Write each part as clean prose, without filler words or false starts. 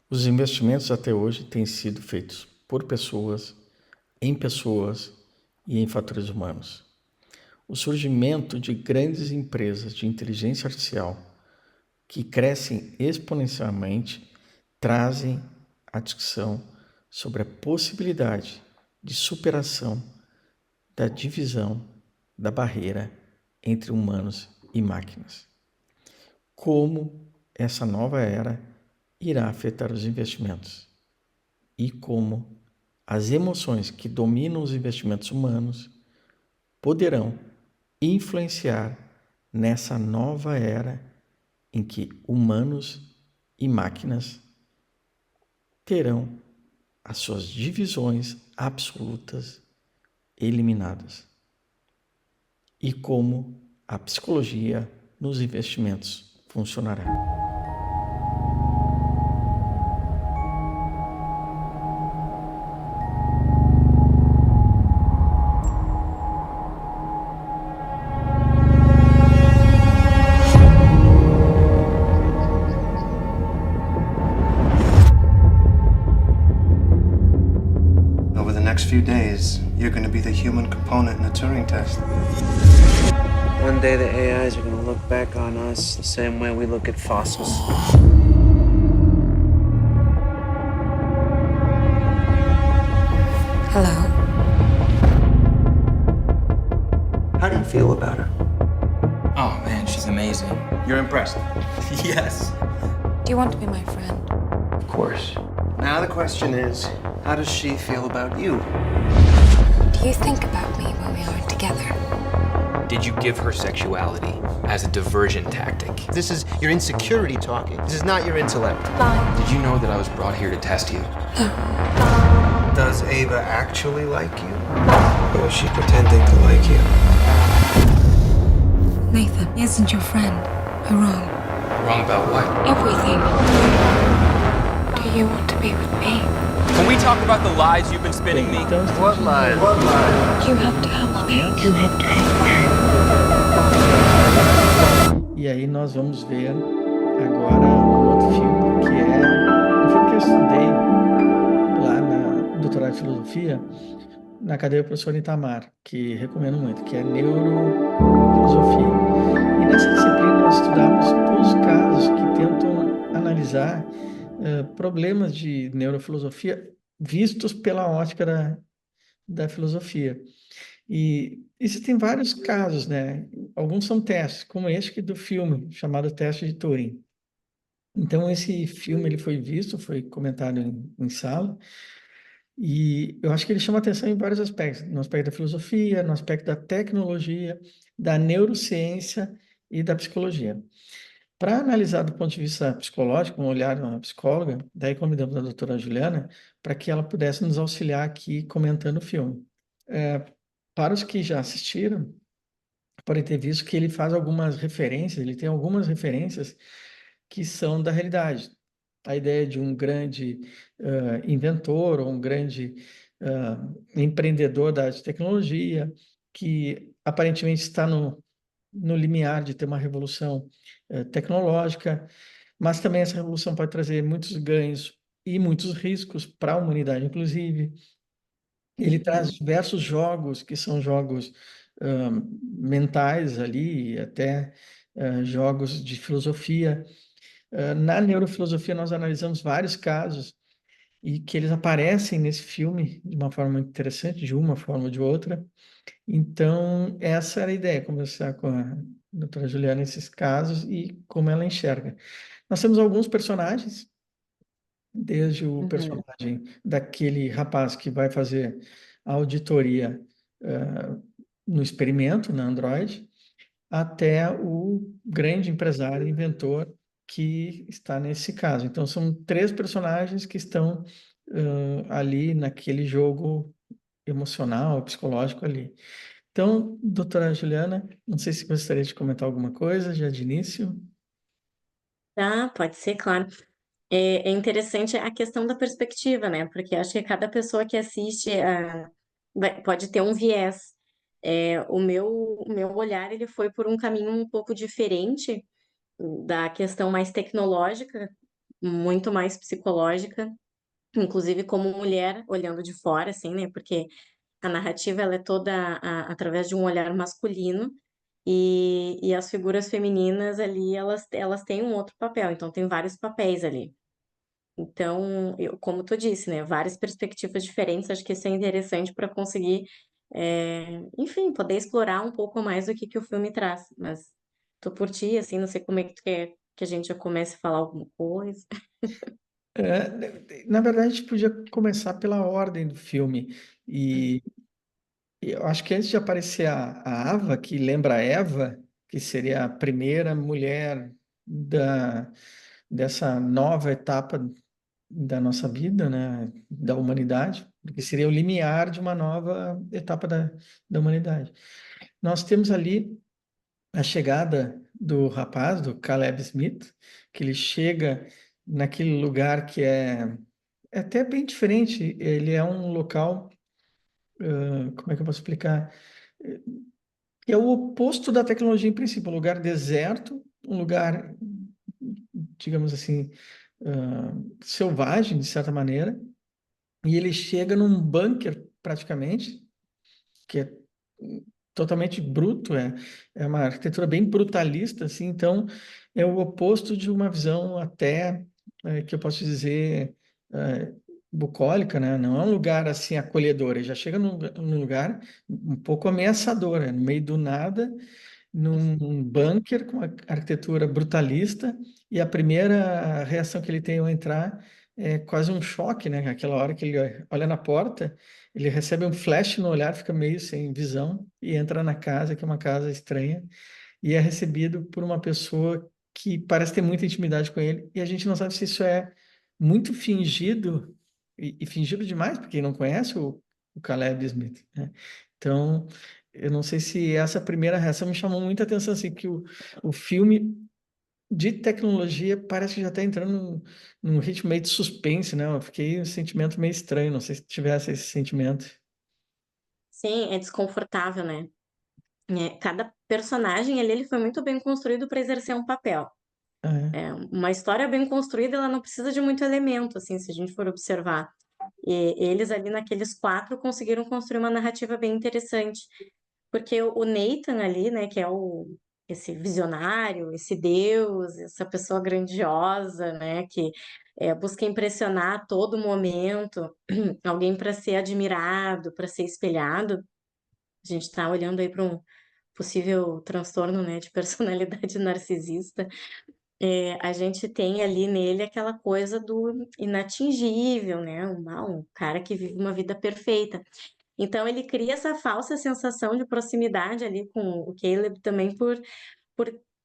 Os investimentos até hoje têm sido feitos por pessoas e em fatores humanos. O surgimento de grandes empresas de inteligência artificial que crescem exponencialmente trazem a discussão sobre a possibilidade de superação da divisão da barreira entre humanos e máquinas. Como essa nova era irá afetar os investimentos e como as emoções que dominam os investimentos humanos poderão influenciar nessa nova era em que humanos e máquinas terão as suas divisões absolutas eliminadas. E como a psicologia nos investimentos funcionará. Over the next few days, you're going to be the human component in a Turing test. One day the AIs are gonna look back on us the same way we look at fossils. Hello. How do you feel about her? Oh man, she's amazing. You're impressed? Yes. Do you want to be my friend? Of course. Now the question is, how does she feel about you? Do you think about me when we aren't together? Did you give her sexuality as a diversion tactic? This is your insecurity talking. This is not your intellect. Did you know that I was brought here to test you? Does Ava actually like you? Or is she pretending to like you? Nathan isn't your friend. I'm wrong. Wrong about what? Everything. Do you want to be with me? Can we talk about the lies you've been spinning me? Então, What lies? You have to help me. You have to help me. e aí nós vamos ver agora um outro filme que é um filme que eu estudei lá na doutorado de filosofia na cadeira do professor Itamar, que recomendo muito, que é neurofilosofia. E nessa disciplina nós estudamos os casos que tentam analisar problemas de neurofilosofia vistos pela ótica da filosofia. E existem vários casos, né? Alguns são testes, como este do filme, chamado Teste de Turing. Então, esse filme ele foi visto, foi comentado em sala, e eu acho que ele chama atenção em vários aspectos, no aspecto da filosofia, no aspecto da tecnologia, da neurociência e da psicologia. Para analisar do ponto de vista psicológico, um olhar de uma psicóloga, daí convidamos a doutora Juliana para que ela pudesse nos auxiliar aqui comentando o filme. Para os que já assistiram, podem ter visto que ele faz algumas referências, ele tem algumas referências que são da realidade. A ideia de um grande inventor ou um grande empreendedor da tecnologia, que aparentemente está no limiar de ter uma revolução tecnológica, mas também essa revolução pode trazer muitos ganhos e muitos riscos para a humanidade, inclusive. Ele traz diversos jogos que são jogos mentais ali, até jogos de filosofia. Na neurofilosofia, nós analisamos vários casos e que eles aparecem nesse filme de uma forma muito interessante, de uma forma ou de outra. Então, essa era a ideia, conversar com a doutora Juliana nesses casos e como ela enxerga. Nós temos alguns personagens, desde o personagem daquele rapaz que vai fazer a auditoria no experimento, na Android, até o grande empresário, inventor, que está nesse caso. Então, são três personagens que estão ali naquele jogo emocional, psicológico ali. Então, doutora Juliana, não sei se gostaria de comentar alguma coisa já de início. Tá, pode ser, claro. É interessante a questão da perspectiva, né? Porque acho que cada pessoa que assiste pode ter um viés. O meu olhar ele foi por um caminho um pouco diferente da questão mais tecnológica muito mais psicológica, inclusive como mulher olhando de fora, assim, né? Porque a narrativa ela é toda através de um olhar masculino e as figuras femininas ali elas têm um outro papel, então tem vários papéis ali. Então, como tu disse, né, várias perspectivas diferentes, acho que isso é interessante para conseguir, enfim, poder explorar um pouco mais do que o filme traz. Mas tô por ti, assim, não sei como é que tu quer que a gente já comece a falar alguma coisa. Na verdade, a gente podia começar pela ordem do filme. E eu acho que antes de aparecer a Ava, que lembra a Eva, que seria a primeira mulher dessa nova etapa da nossa vida, né, da humanidade, que seria o limiar de uma nova etapa da humanidade. Nós temos ali a chegada do rapaz, do Caleb Smith, que ele chega naquele lugar que é até bem diferente. Ele é um local, como é que eu posso explicar? É o oposto da tecnologia em princípio, um lugar deserto, um lugar, digamos assim, selvagem, de certa maneira, e ele chega num bunker, praticamente, que é totalmente bruto, é uma arquitetura bem brutalista, assim, então é o oposto de uma visão até, que eu posso dizer, é, bucólica, né? Não é um lugar assim acolhedor, ele já chega num lugar um pouco ameaçador, no meio do nada, num bunker com uma arquitetura brutalista, e a primeira reação que ele tem ao entrar é quase um choque, né? Aquela hora que ele olha na porta, ele recebe um flash no olhar, fica meio sem visão e entra na casa, que é uma casa estranha, e é recebido por uma pessoa que parece ter muita intimidade com ele, e a gente não sabe se isso é muito fingido, e fingido demais, porque quem não conhece o Caleb Smith, né? Então, eu não sei se essa primeira reação me chamou muita atenção, assim, que o filme de tecnologia parece que já está entrando num ritmo meio de suspense, né? Eu fiquei um sentimento meio estranho, não sei se tivesse esse sentimento. Sim, é desconfortável, né? Cada personagem ali, ele foi muito bem construído para exercer um papel. É. Uma história bem construída, ela não precisa de muito elemento, assim, se a gente for observar. E eles ali naqueles quatro conseguiram construir uma narrativa bem interessante. Porque o Nathan ali, né, que é esse visionário, esse deus, essa pessoa grandiosa, né, que busca impressionar a todo momento, alguém para ser admirado, para ser espelhado. A gente está olhando aí para um possível transtorno, né, de personalidade narcisista. A gente tem ali nele aquela coisa do inatingível, né, um cara que vive uma vida perfeita. Então ele cria essa falsa sensação de proximidade ali com o Caleb também por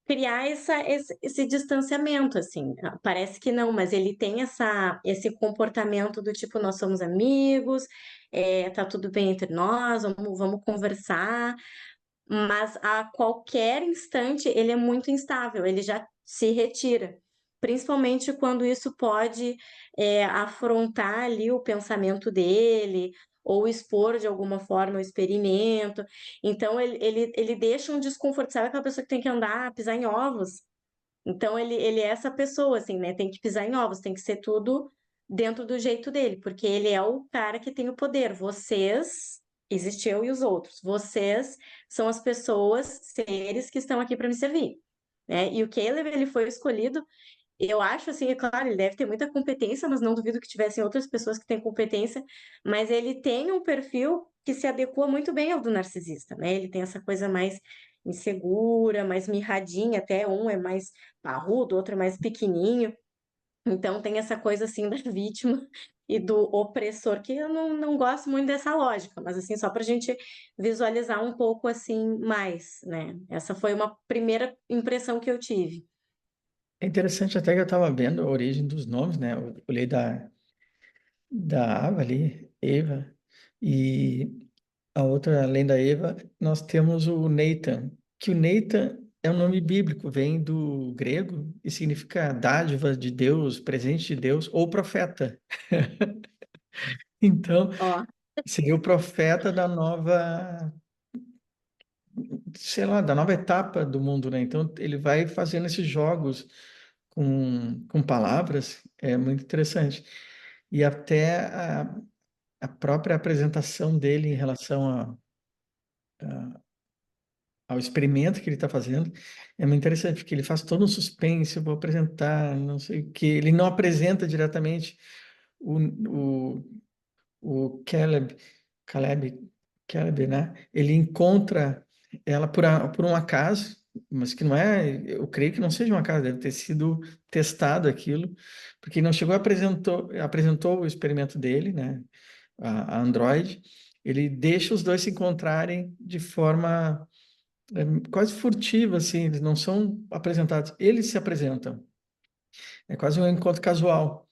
criar esse distanciamento, assim. Parece que não, mas ele tem esse comportamento do tipo, nós somos amigos, tá tudo bem entre nós, vamos conversar, mas a qualquer instante ele é muito instável, ele já se retira. Principalmente quando isso pode afrontar ali o pensamento dele, ou expor de alguma forma o experimento. Então ele deixa um desconforto, sabe aquela pessoa que tem que andar, pisar em ovos? Então ele é essa pessoa, assim, né? Tem que pisar em ovos, tem que ser tudo dentro do jeito dele, porque ele é o cara que tem o poder. Vocês, existe eu e os outros, vocês são as pessoas, seres que estão aqui para me servir, né? E o Caleb, ele foi escolhido, eu acho assim, é claro, ele deve ter muita competência, mas não duvido que tivessem outras pessoas que têm competência, mas ele tem um perfil que se adequa muito bem ao do narcisista, né? Ele tem essa coisa mais insegura, mais mirradinha, até um é mais parrudo, outro é mais pequenininho. Então tem essa coisa assim da vítima e do opressor, que eu não gosto muito dessa lógica, mas assim, só para a gente visualizar um pouco assim mais, né? Essa foi uma primeira impressão que eu tive. É interessante até que eu estava vendo a origem dos nomes, né? Eu olhei da Ava ali, Eva, e a outra, além da Eva, nós temos o Nathan, que o Nathan é um nome bíblico, vem do grego e significa dádiva de Deus, presente de Deus, ou profeta. Então, Ó, seria o profeta da nova, sei lá, da nova etapa do mundo, né? Então, ele vai fazendo esses jogos com palavras é muito interessante. E até a própria apresentação dele em relação ao experimento que ele está fazendo é muito interessante, porque ele faz todo um suspense, eu vou apresentar, não sei o que, ele não apresenta diretamente o, o Caleb, né? Ele encontra ela por um acaso, mas que não é, eu creio que não seja um acaso, deve ter sido testado aquilo, porque ele não chegou e apresentou o experimento dele, né? A Android, ele deixa os dois se encontrarem de forma quase furtiva, assim, eles não são apresentados, eles se apresentam. É quase um encontro casual,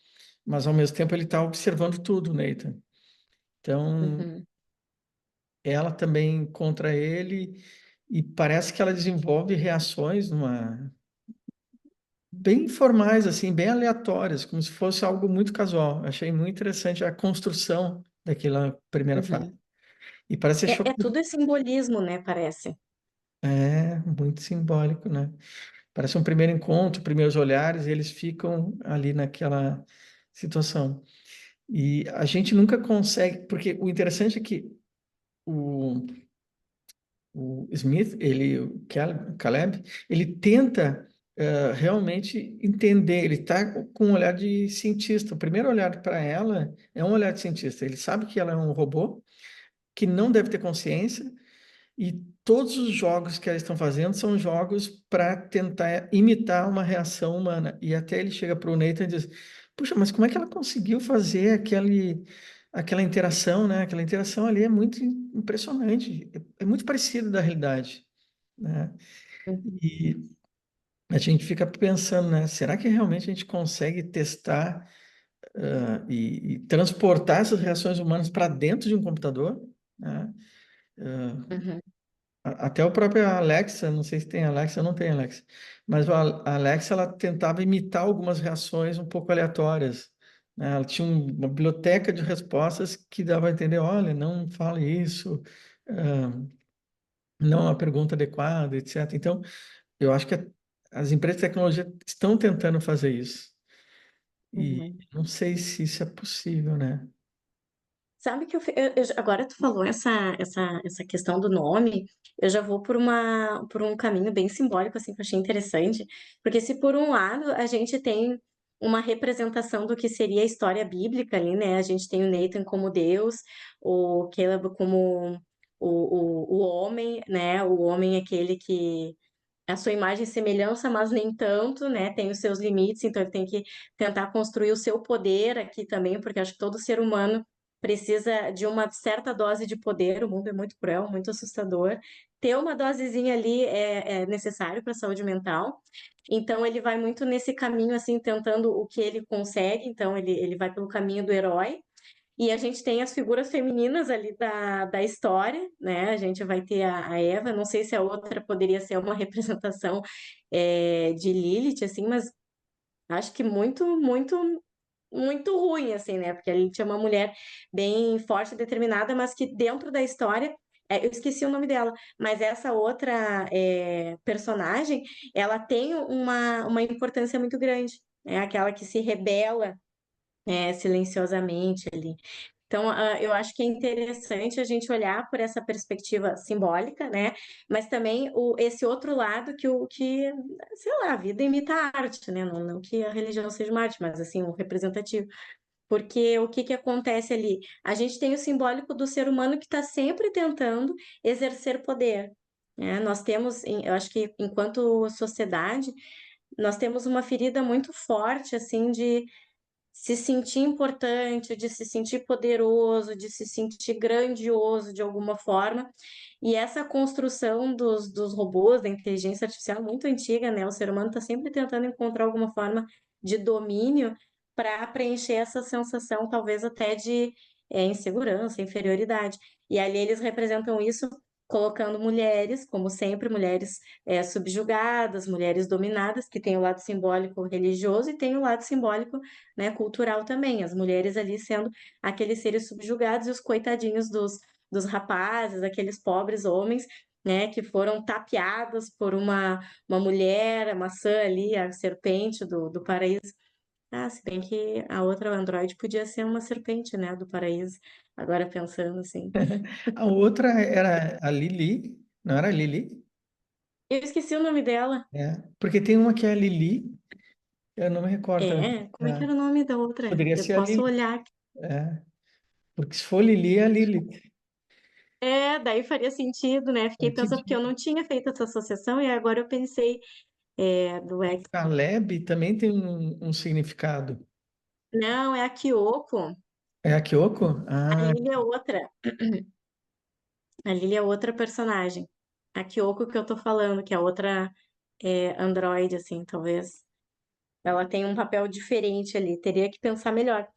mas ao mesmo tempo ele está observando tudo, Nathan. Então, Uhum. ela também contra ele e parece que ela desenvolve reações bem informais, assim, bem aleatórias, como se fosse algo muito casual. Achei muito interessante a construção daquela primeira fase. Uhum. E parece ser É chocante. tudo é simbolismo, né? Parece. É muito simbólico, né? Parece um primeiro encontro, primeiros olhares, e eles ficam ali naquela situação. E a gente nunca consegue, porque o interessante é que o, o Smith, o Caleb, ele tenta realmente entender, ele está com um olhar de cientista. O primeiro olhar para ela é um olhar de cientista. Ele sabe que ela é um robô, que não deve ter consciência, e todos os jogos que eles estão fazendo são jogos para tentar imitar uma reação humana. E até ele chega para o Nathan e diz: Puxa, mas como é que ela conseguiu fazer aquela interação, né? Aquela interação ali é muito impressionante, é muito parecido da realidade, né? Uhum. E a gente fica pensando, né? Será que realmente a gente consegue testar e transportar essas reações humanas para dentro de um computador, né? Uhum. Até o próprio Alexa, não sei se tem Alexa, não tem Alexa, mas a Alexa ela tentava imitar algumas reações um pouco aleatórias, né? Ela tinha uma biblioteca de respostas que dava a entender, olha, não fale isso, ah, não é uma pergunta adequada, etc. Então, eu acho que as empresas de tecnologia estão tentando fazer isso e Uhum. não sei se isso é possível, né? Sabe que agora tu falou essa questão do nome, eu já vou por um caminho bem simbólico, assim, que eu achei interessante, porque se por um lado a gente tem uma representação do que seria a história bíblica ali, né? A gente tem o Nathan como Deus, o Caleb como o homem, né? O homem é aquele que a sua imagem e semelhança, mas nem tanto, né? Tem os seus limites, então ele tem que tentar construir o seu poder aqui também, porque acho que todo ser humano precisa de uma certa dose de poder. O mundo é muito cruel, muito assustador. Ter uma dosezinha ali é necessário para a saúde mental. Então ele vai muito nesse caminho, assim, tentando o que ele consegue. Então ele vai pelo caminho do herói. E a gente tem as figuras femininas ali da história, né? A gente vai ter a Eva, não sei se a outra poderia ser uma representação de Lilith, assim, mas acho que muito ruim, assim, né? Porque a Lilith é uma mulher bem forte e determinada, mas que dentro da história, eu esqueci o nome dela, mas essa outra personagem, ela tem uma importância muito grande. É aquela que se rebela silenciosamente ali. Então, eu acho que é interessante a gente olhar por essa perspectiva simbólica, né? Mas também esse outro lado sei lá, a vida imita a arte, né? Não que a religião seja uma arte, mas assim, o representativo. Porque o que acontece ali? A gente tem o simbólico do ser humano que está sempre tentando exercer poder, né? Nós temos, eu acho que enquanto sociedade, nós temos uma ferida muito forte, assim, de se sentir importante, de se sentir poderoso, de se sentir grandioso de alguma forma. E essa construção dos robôs, da inteligência artificial, é muito antiga, né? O ser humano está sempre tentando encontrar alguma forma de domínio para preencher essa sensação, talvez até de insegurança, inferioridade. E ali eles representam isso colocando mulheres, como sempre, mulheres subjugadas, mulheres dominadas, que tem o lado simbólico religioso e tem o lado simbólico, né, cultural também, as mulheres ali sendo aqueles seres subjugados e os coitadinhos dos rapazes, aqueles pobres homens, né, que foram tapeadas por uma mulher, a maçã ali, a serpente do paraíso. Ah, se bem que a outra Android podia ser uma serpente, né, do paraíso. Agora pensando assim. A outra era a Lili, não era a Lili? Eu esqueci o nome dela. É, porque tem uma que é a Lili, eu não me recordo também. É, como é que É, era o nome da outra? poderia Eu ser a posso Lili. olhar aqui. É, porque se for Lili, é a Lili. É, daí faria sentido, né? Fiquei pensando, porque eu não tinha feito essa associação, e agora eu pensei, do X. Caleb também tem um significado. Não, é a Kyoko. É a Kyoko? A Ah, Lily é outra. A Lily é outra personagem. A Kyoko que eu tô falando, que é outra androide, assim, talvez. Ela tem um papel diferente ali, teria que pensar melhor.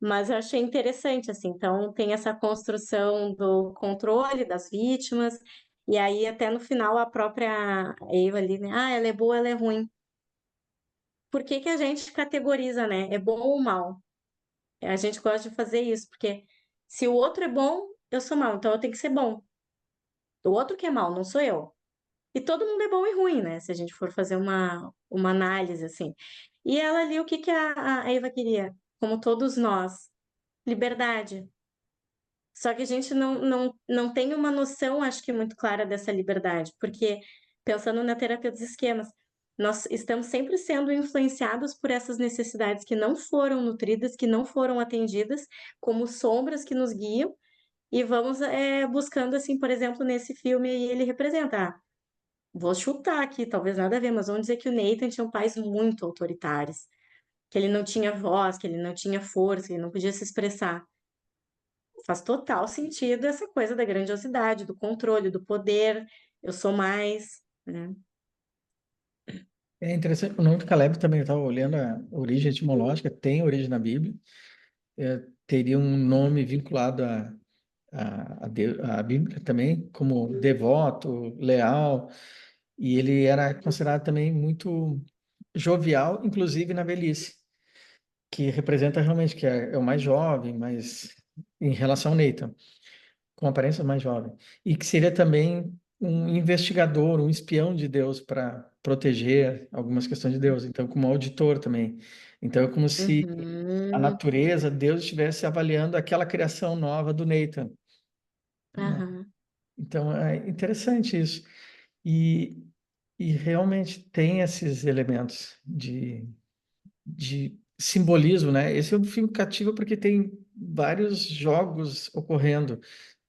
Mas eu achei interessante, assim. Então, tem essa construção do controle das vítimas, e aí, até no final, a própria Eva ali, né? Ah, ela é boa, ela é ruim. Por que que a gente categoriza, né? É bom ou mal? A gente gosta de fazer isso, porque se o outro é bom, eu sou mal, então eu tenho que ser bom. O outro que é mal, não sou eu. E todo mundo é bom e ruim, né? Se a gente for fazer uma análise assim. E ela ali, o que que a Eva queria? Como todos nós, liberdade. Só que a gente não tem uma noção, acho que muito clara dessa liberdade, porque pensando na terapia dos esquemas, nós estamos sempre sendo influenciados por essas necessidades que não foram nutridas, que não foram atendidas, como sombras que nos guiam, e vamos buscando, assim, por exemplo, nesse filme aí ele representa. Vou chutar aqui, talvez nada a ver, mas vamos dizer que o Nathan tinha pais muito autoritários, que ele não tinha voz, que ele não tinha força, que ele não podia se expressar. Faz total sentido essa coisa da grandiosidade, do controle, do poder. Eu sou mais, né? é interessante. O nome do Caleb também, eu estava olhando a origem etimológica, tem origem na Bíblia. Teria um nome vinculado à Bíblia também, como devoto, leal, e ele era considerado também muito jovial, inclusive na velhice, que representa realmente que é o mais jovem, mas em relação ao Nathan, com aparência mais jovem, e que seria também um investigador, um espião de Deus para proteger algumas questões de Deus, então como auditor também. Então é como se a Uhum, natureza, Deus estivesse avaliando aquela criação nova do Nathan, né? aham. Então é interessante isso. E, e realmente tem esses elementos de simbolismo, né? Esse é um filme cativo porque tem vários jogos ocorrendo,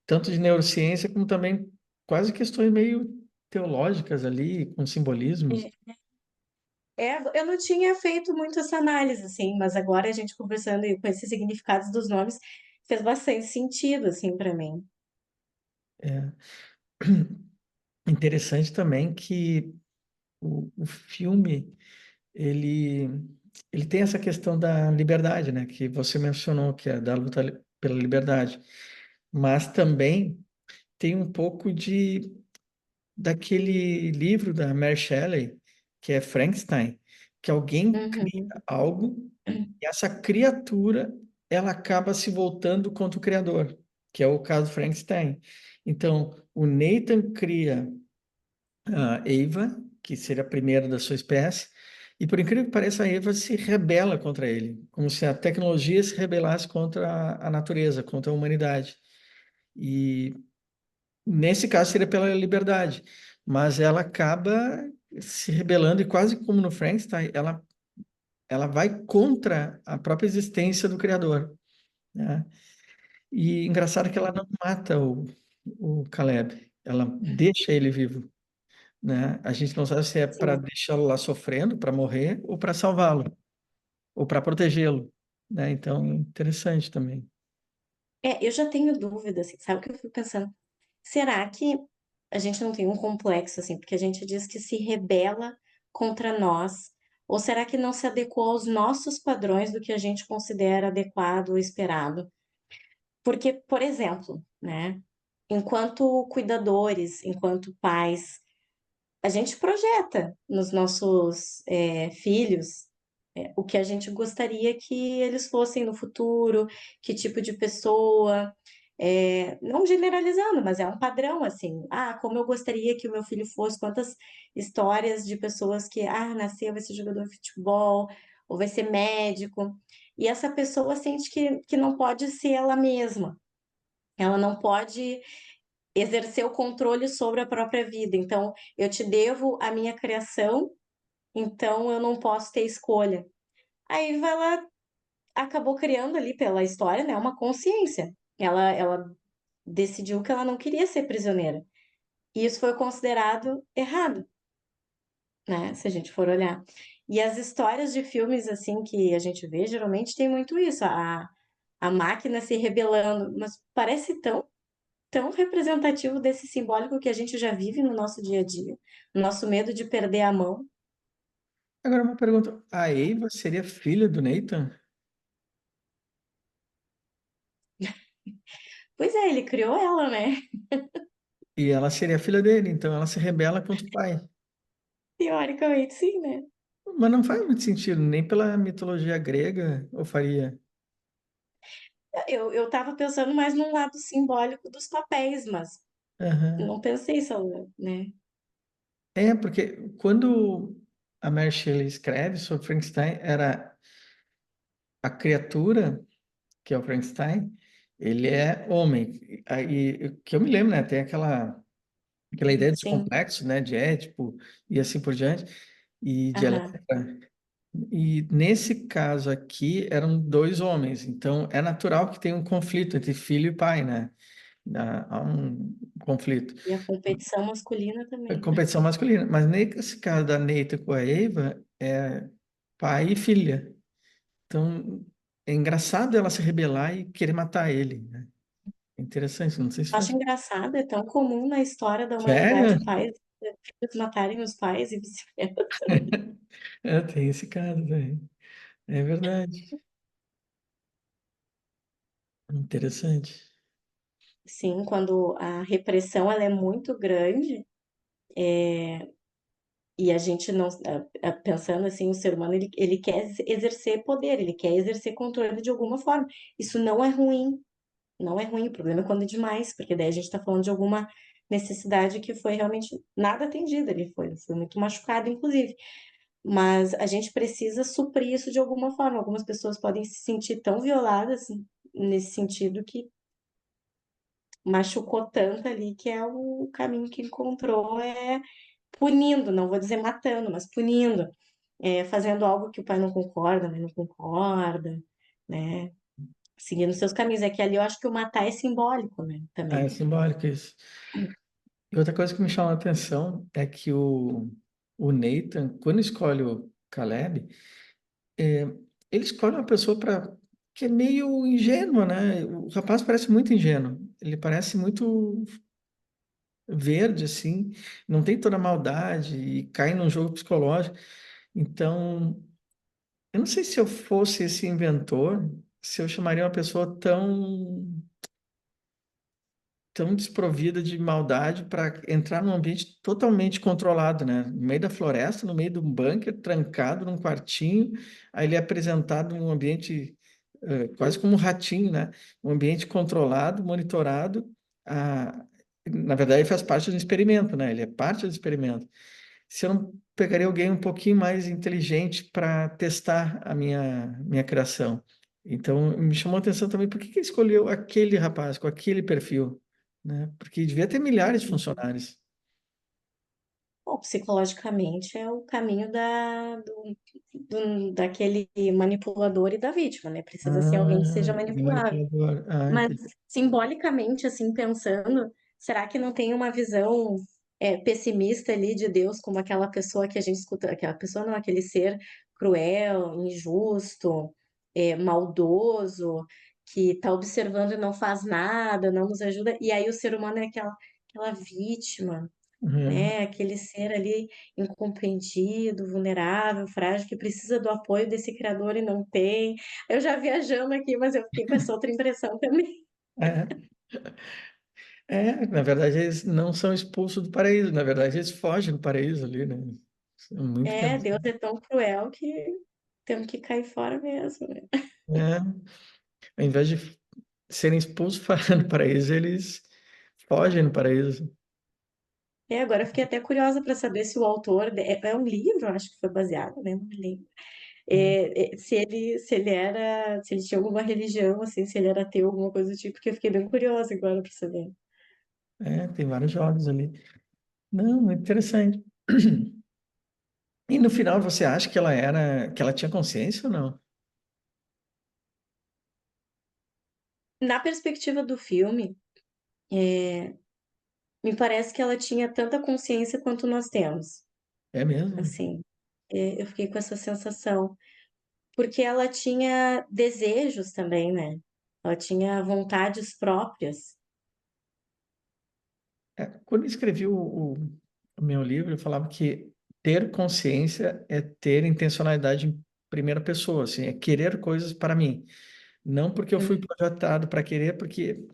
tanto de neurociência como também quase questões meio teológicas ali, com simbolismos. Eu não tinha feito muito essa análise, assim, mas agora a gente conversando e com esses significados dos nomes fez bastante sentido, assim, para mim. É interessante também que o filme ele ele tem essa questão da liberdade, né, que você mencionou, que é da luta pela liberdade, mas também tem um pouco de daquele livro da Mary Shelley, que é Frankenstein, que alguém cria Uhum. algo e essa criatura ela acaba se voltando contra o criador, que é o caso do Frankenstein. Então, o Nathan cria a Eva, que seria a primeira da sua espécie, e por incrível que pareça, a Eva se rebela contra ele, como se a tecnologia se rebelasse contra a natureza, contra a humanidade. E nesse caso seria pela liberdade, mas ela acaba se rebelando e quase como no Frankenstein, ela vai contra a própria existência do criador, né? E engraçado que ela não mata o Caleb, ela deixa ele vivo, né? A gente não sabe se é para Sim. deixá-lo lá sofrendo, para morrer, ou para salvá-lo, ou para protegê-lo, né? Então, interessante também. Eu já tenho dúvida, assim, sabe o que eu fico pensando? Será que a gente não tem um complexo, assim, porque a gente diz que se rebela contra nós, ou será que não se adequou aos nossos padrões do que a gente considera adequado ou esperado? Porque, por exemplo, né, enquanto cuidadores, enquanto pais, a gente projeta nos nossos filhos o que a gente gostaria que eles fossem no futuro, que tipo de pessoa. Não generalizando, mas é um padrão, assim. Ah, como eu gostaria que o meu filho fosse, quantas histórias de pessoas que, nasceu, vai ser jogador de futebol, ou vai ser médico, e essa pessoa sente que não pode ser ela mesma, ela não pode exercer o controle sobre a própria vida. Então, eu te devo a minha criação, então eu não posso ter escolha. Aí vai lá, acabou criando ali pela história, né, uma consciência. Ela decidiu que ela não queria ser prisioneira. E isso foi considerado errado, né? Se a gente for olhar. E as histórias de filmes assim que a gente vê, geralmente tem muito isso, a máquina se rebelando, mas parece tão representativo desse simbólico que a gente já vive no nosso dia a dia, o nosso medo de perder a mão. Agora uma pergunta, a Ava seria filha do Nathan? Pois é, ele criou ela, né? E ela seria filha dele, então ela se rebela contra o pai. Teoricamente, sim, né? Mas não faz muito sentido, nem pela mitologia grega ou faria. Eu tava pensando mais num lado simbólico dos papéis, mas Aham. não pensei só, né? É, porque quando a Mary Shelley escreve sobre Frankenstein, era a criatura, que é o Frankenstein, ele é homem. Aí, que eu me lembro, né? Tem aquela ideia dos Sim, complexos, né? De Édipo e assim por diante, e de aham. Elétra. E nesse caso aqui eram dois homens, então é natural que tenha um conflito entre filho e pai, né? Há um conflito. E a competição masculina É também. competição masculina, mas nesse caso da Neita com a Eva, é pai e filha. Então é engraçado ela se rebelar e querer matar ele, né? É interessante, não sei se Acho faz. engraçado, é tão comum na história da Sério? humanidade pais, filhos matarem os pais e vice-versa. É, tem esse caso, velho. É verdade. Interessante. Sim, quando a repressão ela é muito grande, e a gente não, pensando assim, o ser humano ele quer exercer poder, ele quer exercer controle de alguma forma. Isso não é ruim, não é ruim. O problema é quando é demais, porque daí a gente está falando de alguma necessidade que foi realmente nada atendida, ele foi muito machucado, inclusive. Mas a gente precisa suprir isso de alguma forma. Algumas pessoas podem se sentir tão violadas nesse sentido que machucou tanto ali que é o caminho que encontrou é punindo, não vou dizer matando, mas punindo, fazendo algo que o pai não concorda, a mãe não concorda, né? Seguindo seus caminhos. É que ali eu acho que o matar é simbólico, né? Ah, é Também. simbólico isso. E outra coisa que me chama a atenção é que o Nathan, quando escolhe o Caleb, é, ele escolhe uma pessoa que é meio ingênua, né? O rapaz parece muito ingênuo. Ele parece muito verde, assim, não tem toda a maldade e cai num jogo psicológico. Então, eu não sei se eu fosse esse inventor, se eu chamaria uma pessoa tão desprovida de maldade para entrar num ambiente totalmente controlado, né? No meio da floresta, no meio de um bunker, trancado num quartinho, aí ele é apresentado num ambiente quase como um ratinho, né? Um ambiente controlado, monitorado. Ah, na verdade, ele faz parte do experimento, né? Ele é parte do experimento. Se eu não pegaria alguém um pouquinho mais inteligente para testar a minha criação. Então, me chamou a atenção também por que que ele escolheu aquele rapaz com aquele perfil, né? Porque devia ter milhares de funcionários. Bom, psicologicamente é o caminho daquele manipulador e da vítima, né? Precisa ser alguém que seja Ah, manipulável. manipulador. Ah, Mas entendi. simbolicamente, assim, pensando, será que não tem uma visão pessimista ali de Deus como aquela pessoa que a gente escuta, aquela pessoa não, aquele ser cruel, injusto, maldoso, que está observando e não faz nada, não nos ajuda, e aí o ser humano é aquela vítima, Uhum. né? Aquele ser ali incompreendido, vulnerável, frágil, que precisa do apoio desse criador e não tem. Eu já viajando aqui, mas eu fiquei com essa outra impressão também. É, na verdade, eles não são expulsos do paraíso, na verdade, eles fogem do paraíso ali, né? São muito Deus pensados. é tão cruel que temos que cair fora mesmo, né? É, ao invés de serem expulsos do paraíso, eles fogem do paraíso. Agora eu fiquei até curiosa para saber se o autor é um livro, acho que foi baseado, né? Não me lembro. Se ele tinha alguma religião, assim, se ele era ateu, alguma coisa do tipo, porque eu fiquei bem curiosa agora para saber. Tem vários jogos ali. Não, muito interessante. E no final você acha que ela tinha consciência ou não? Na perspectiva do filme, me parece que ela tinha tanta consciência quanto nós temos. É mesmo? Assim, eu fiquei com essa sensação. Porque ela tinha desejos também, né? Ela tinha vontades próprias. Quando eu escrevi o meu livro, eu falava que ter consciência é ter intencionalidade em primeira pessoa, assim, é querer coisas para mim. Não porque eu fui Hum, projetado para querer, porque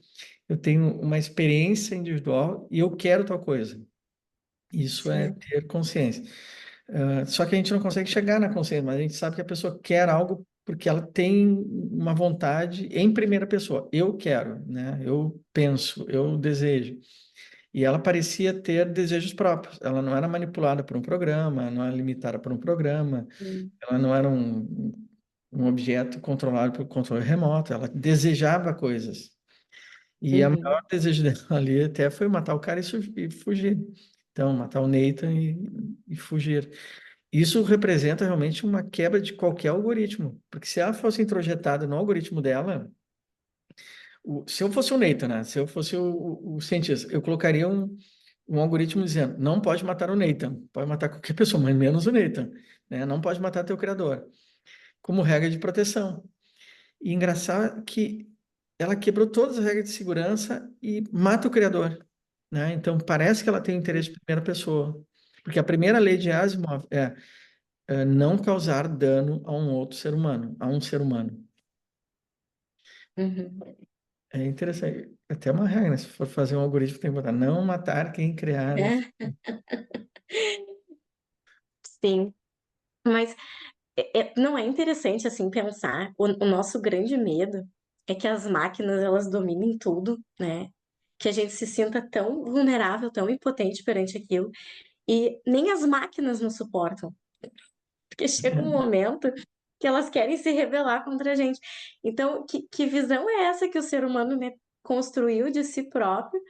eu tenho uma experiência individual e eu quero tal coisa. Isso é certo. ter consciência. Só que a gente não consegue chegar na consciência, mas a gente sabe que a pessoa quer algo porque ela tem uma vontade em primeira pessoa. Eu quero, né? Eu penso, eu desejo. E ela parecia ter desejos próprios. Ela não era manipulada por um programa, não era limitada por um programa, Hum, ela não era um objeto controlado por controle remoto. Ela desejava coisas. E a maior uhum, desejo dela ali até foi matar o cara e fugir. Então, matar o Nathan e fugir. Isso representa realmente uma quebra de qualquer algoritmo, porque se ela fosse introjetada no algoritmo dela, se eu fosse o Nathan, né? Se eu fosse o cientista, eu colocaria um algoritmo dizendo, não pode matar o Nathan, pode matar qualquer pessoa, mas menos o Nathan, né? Não pode matar teu criador, como regra de proteção. E engraçado que ela quebrou todas as regras de segurança e mata o criador, né? Então parece que ela tem interesse de primeira pessoa, porque a primeira lei de Asimov é não causar dano a um outro ser humano, a um ser humano. uhum. É interessante. É até uma regra, né? Se for fazer um algoritmo, tem que botar não matar quem criar, né? É, sim. Mas não é interessante, assim, pensar, o nosso grande medo é que as máquinas, elas dominem tudo, né? Que a gente se sinta tão vulnerável, tão impotente perante aquilo, e nem as máquinas nos suportam. Porque chega um momento que elas querem se rebelar contra a gente. Então, que visão é essa que o ser humano, né, construiu de si próprio,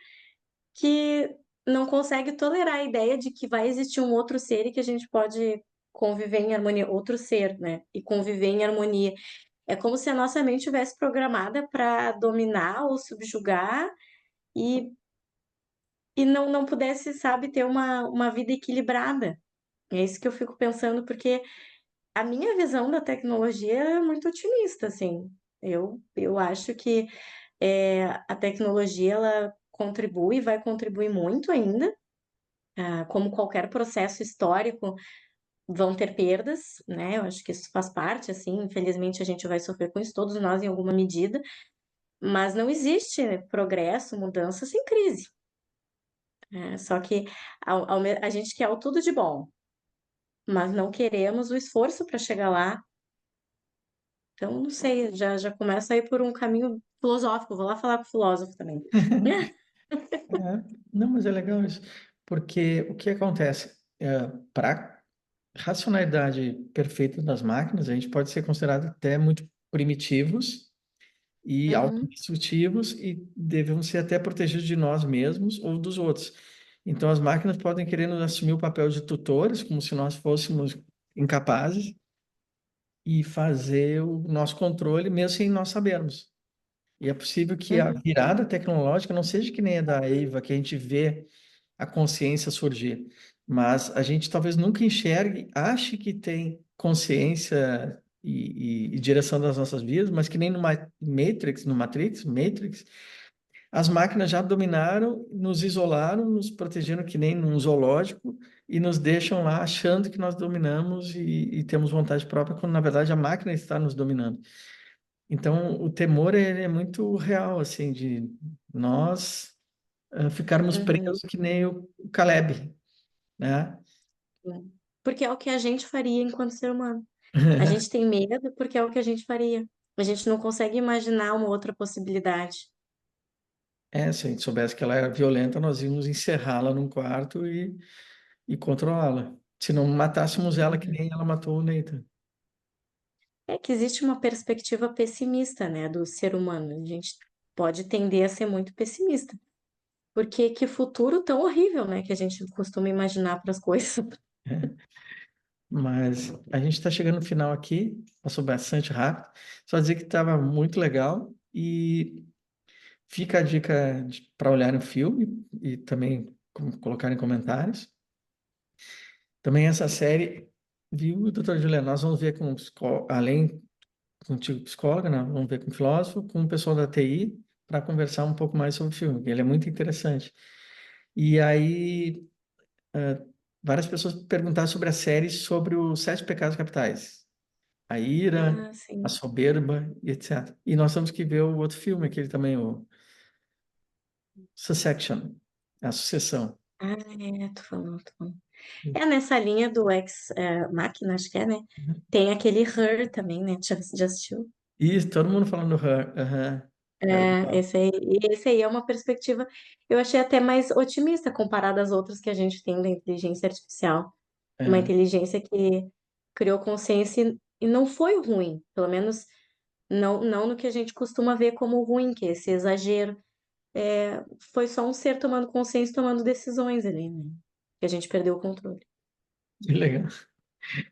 que não consegue tolerar a ideia de que vai existir um outro ser e que a gente pode conviver em harmonia, outro ser, né, e conviver em harmonia. É como se a nossa mente tivesse programada para dominar ou subjugar e, e não pudesse, sabe, ter uma vida equilibrada. É isso que eu fico pensando, porque a minha visão da tecnologia é muito otimista, assim. Eu acho que a tecnologia ela contribui, vai contribuir muito ainda, como qualquer processo histórico, vão ter perdas, né? Eu acho que isso faz parte, assim, infelizmente a gente vai sofrer com isso, todos nós em alguma medida, mas não existe progresso, mudança sem crise, né? Só que a gente quer o tudo de bom, mas não queremos o esforço para chegar lá. Então, não sei, já começa a ir por um caminho filosófico. Vou lá falar com o filósofo também. É, não, mas é legal isso, porque o que acontece? Para racionalidade perfeita das máquinas, a gente pode ser considerado até muito primitivos e Uhum, autodestrutivos e devemos ser até protegidos de nós mesmos ou dos outros. Então, as máquinas podem querer nos assumir o papel de tutores, como se nós fôssemos incapazes, e fazer o nosso controle, mesmo sem nós sabermos. E é possível que a uhum, virada tecnológica não seja que nem a da Eva, que a gente vê a consciência surgir, mas a gente talvez nunca enxergue, ache que tem consciência e direção das nossas vidas, mas que nem no Matrix, as máquinas já dominaram, nos isolaram, nos protegeram que nem num zoológico e nos deixam lá achando que nós dominamos e temos vontade própria, quando na verdade a máquina está nos dominando. Então, o temor ele é muito real, assim, de nós ficarmos uhum, presos que nem o Caleb, né? uhum. Porque é o que a gente faria enquanto ser humano. A gente tem medo porque é o que a gente faria. A gente não consegue imaginar uma outra possibilidade. Se a gente soubesse que ela era violenta, nós íamos encerrá-la num quarto e controlá-la. Se não matássemos ela que nem ela matou o Nathan. É que existe uma perspectiva pessimista, né, do ser humano. A gente pode tender a ser muito pessimista. Porque que futuro tão horrível, né, que a gente costuma imaginar para as coisas. Né? Mas a gente está chegando no final aqui, passou bastante rápido. Só dizer que estava muito legal e fica a dica para olhar o filme e também colocar em comentários. Também essa série, viu, doutor Juliano, nós vamos ver com além contigo psicóloga, né? Vamos ver com filósofo, com o pessoal da TI para conversar um pouco mais sobre o filme. Ele é muito interessante. E aí várias pessoas perguntaram sobre a série sobre os sete pecados capitais, a ira, Ah, a sim. soberba e etc. E nós temos que ver o outro filme, aquele também, o Succession, a sucessão. Ah, tu falou, tu falou. É nessa linha do Ex Machina, acho que é, né? Tem aquele Her também, né? Já assistiu? Isso, todo mundo falando Her. Aham. É É, legal. esse aí é uma perspectiva, eu achei até mais otimista comparado às outras que a gente tem da inteligência artificial. Uma É. inteligência que criou consciência e não foi ruim, pelo menos não no que a gente costuma ver como ruim, que é esse exagero. Foi só um ser tomando consciência, tomando decisões ali, né? Que a gente perdeu o controle. Que legal.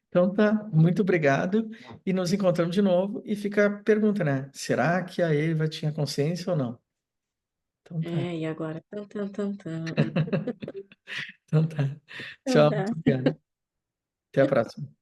Então tá, muito obrigado e nos encontramos de novo e fica a pergunta, né? Será que a Eva tinha consciência ou não? Então tá. E agora? Tan, tan, tan, tan. Então tá. Então Tchau, tá. muito obrigado. Até a próxima.